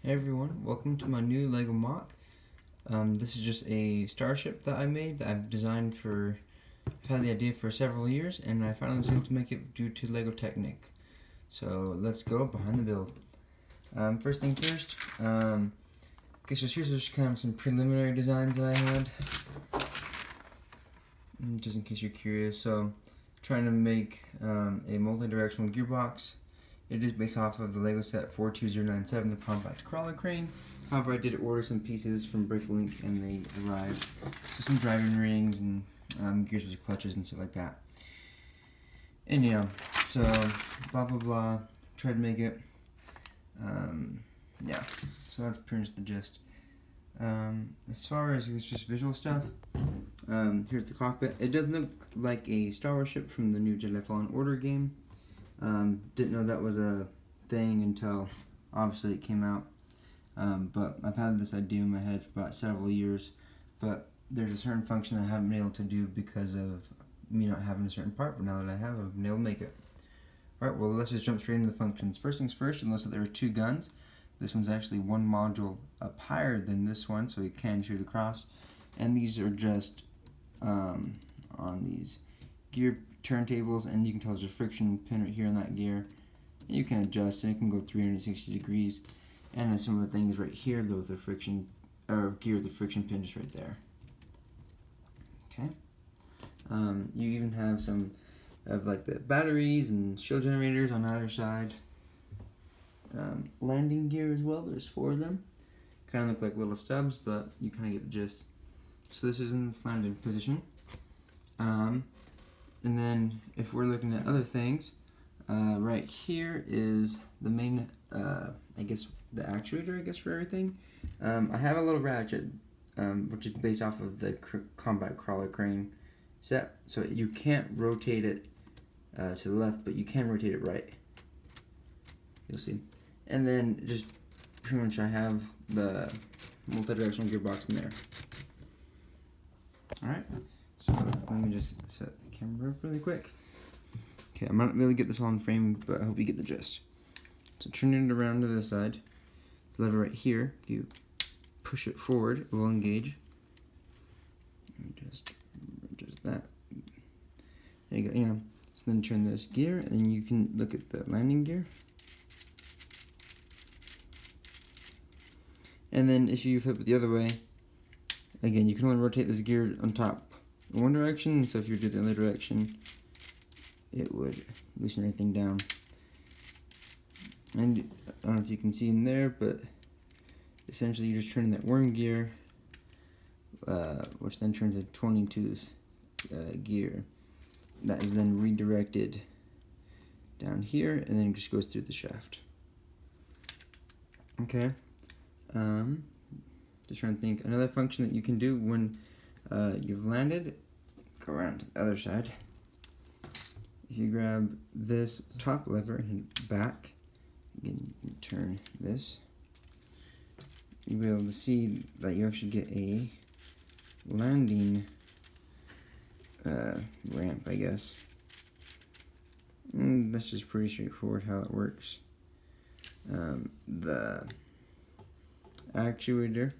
Hey everyone, welcome to my new LEGO mock. This is just a starship that I made that I've designed for, I've had the idea for several years, and I finally was able to make it due to LEGO Technic. So let's go behind the build. First thing first, here's just kind of some preliminary designs that I had, just in case you're curious. So, trying to make a multi-directional gearbox. It is based off of the LEGO set 42097, the Compact Crawler Crane. However, I did order some pieces from Bricklink and they arrived. So some driving rings and gears with clutches and stuff like that. And yeah, so blah blah blah. Tried to make it. Yeah, so that's pretty much the gist. As far as it's just visual stuff, here's the cockpit. It does look like a Star Wars ship from the new Jedi Fallen Order game. Didn't know that was a thing until obviously it came out, but I've had this idea in my head for about several years, but there's a certain function I haven't been able to do because of me not having a certain part, but now that I have, I've been able to make it. Alright, well let's just jump straight into the functions. First things first, you'll notice that there are two guns. This one's actually one module up higher than this one, so it can shoot across, and these are just on these gear turntables, and you can tell there's a friction pin right here in that gear. You can adjust and it can go 360 degrees, and then some of the things right here though, the friction gear, the friction pin is right there. Okay. You even have some of like the batteries and shield generators on either side. Landing gear as well, there's 4 of them. Kind of look like little stubs, but you kind of get the gist. So this is in this landing position. And then if we're looking at other things, right here is the main, I guess the actuator, for everything. I have a little ratchet, which is based off of the Compact Crawler Crane set. So you can't rotate it to the left, but you can rotate it right. You'll see. And then just pretty much I have the multi-directional gearbox in there. Alright, so let me just set the camera up really quick. Okay, I'm not really get this all in frame, but I hope you get the gist. So turning it around to this side, the lever right here, if you push it forward, it will engage. Just that. There you go, yeah. So then turn this gear, and then you can look at the landing gear. And then if you flip it the other way, again, you can only rotate this gear on top in one direction, so if you do the other direction, it would loosen everything down. And I don't know if you can see in there, but essentially you're just turning that worm gear, which then turns a 22 gear. That is then redirected down here, and then it just goes through the shaft. Okay. Just trying to think. Another function that you can do when you've landed, go around to the other side. If you grab this top lever and back, again, you can turn this, you'll be able to see that you actually get a landing ramp, I guess. And that's just pretty straightforward how it works. The actuator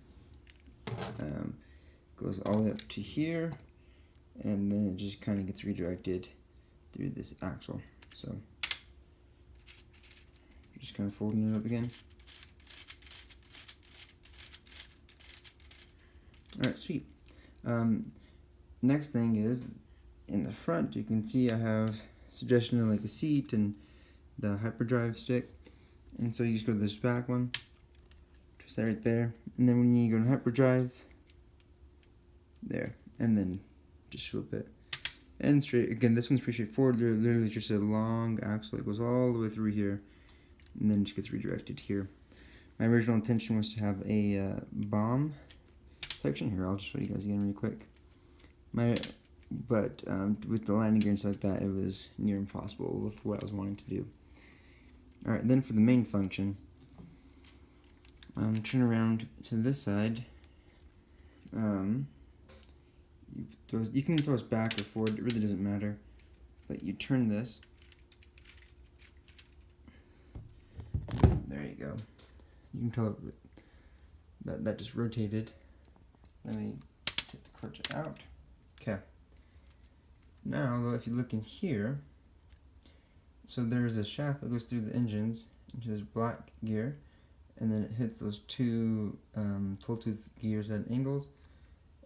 goes all the way up to here, and then it just kind of gets redirected through this axle. So just kind of folding it up again. Alright, sweet. Next thing is in the front, you can see I have suggestion of like a seat and the hyperdrive stick, and so you just go to this back one, just that right there, and then when you go to hyperdrive, there, and then just flip it and straight. Again, this one's pretty straightforward. They're literally just a long axle that goes all the way through here, and then just gets redirected here. My original intention was to have a bomb section here. I'll just show you guys again really quick. But with the landing gear and stuff like that, it was near impossible with what I was wanting to do. Alright, then for the main function, turn around to this side. You can throw us back or forward, it really doesn't matter. But you turn this. There you go. You can tell that just rotated. Let me take the clutch out. Okay. Now, though, if you look in here, so there's a shaft that goes through the engines into this black gear, and then it hits those two pull tooth gears at angles,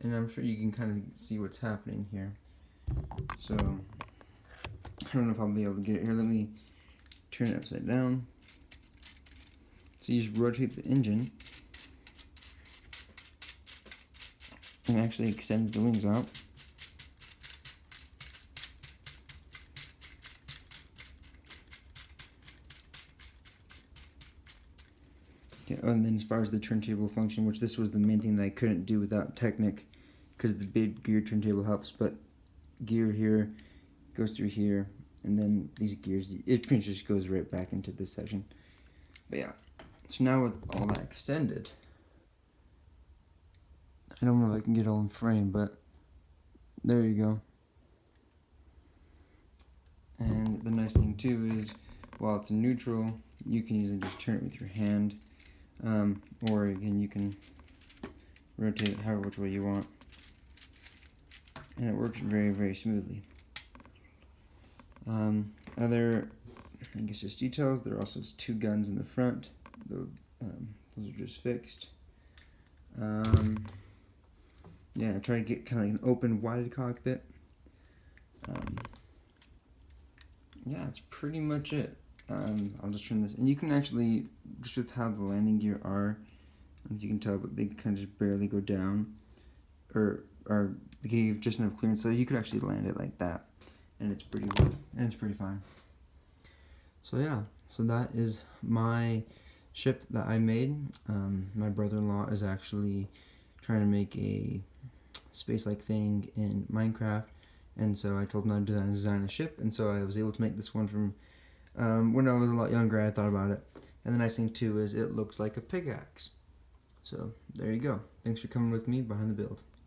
and I'm sure you can kind of see what's happening here. So I don't know if I'll be able to get it here. Let me turn it upside down. So you just rotate the engine, and it actually extends the wings out. Okay, and then as far as the turntable function, which this was the main thing that I couldn't do without Technic, because the big gear turntable helps, but gear here goes through here, and then these gears, it pretty much just goes right back into this section. But yeah, so now with all that extended, I don't know if I can get it all in frame, but there you go. And the nice thing too is, while it's in neutral, you can usually just turn it with your hand, or again you can rotate it however which way you want, and it works very, very smoothly. Other, I guess, just details, there also is two guns in the front. Those are just fixed. Yeah, I try to get kind of like an open, wide cockpit. Yeah, that's pretty much it. I'll just turn this, and you can actually, just with how the landing gear are, I don't know if you can tell, but they kind of just barely go down, or they give just enough clearance, so you could actually land it like that, and it's pretty fine. So yeah, so that is my ship that I made. My brother-in-law is actually trying to make a space-like thing in Minecraft, and so I told him to design a ship, and so I was able to make this one from when I was a lot younger. I thought about it, and the nice thing too is it looks like a pickaxe. So there you go. Thanks for coming with me behind the build.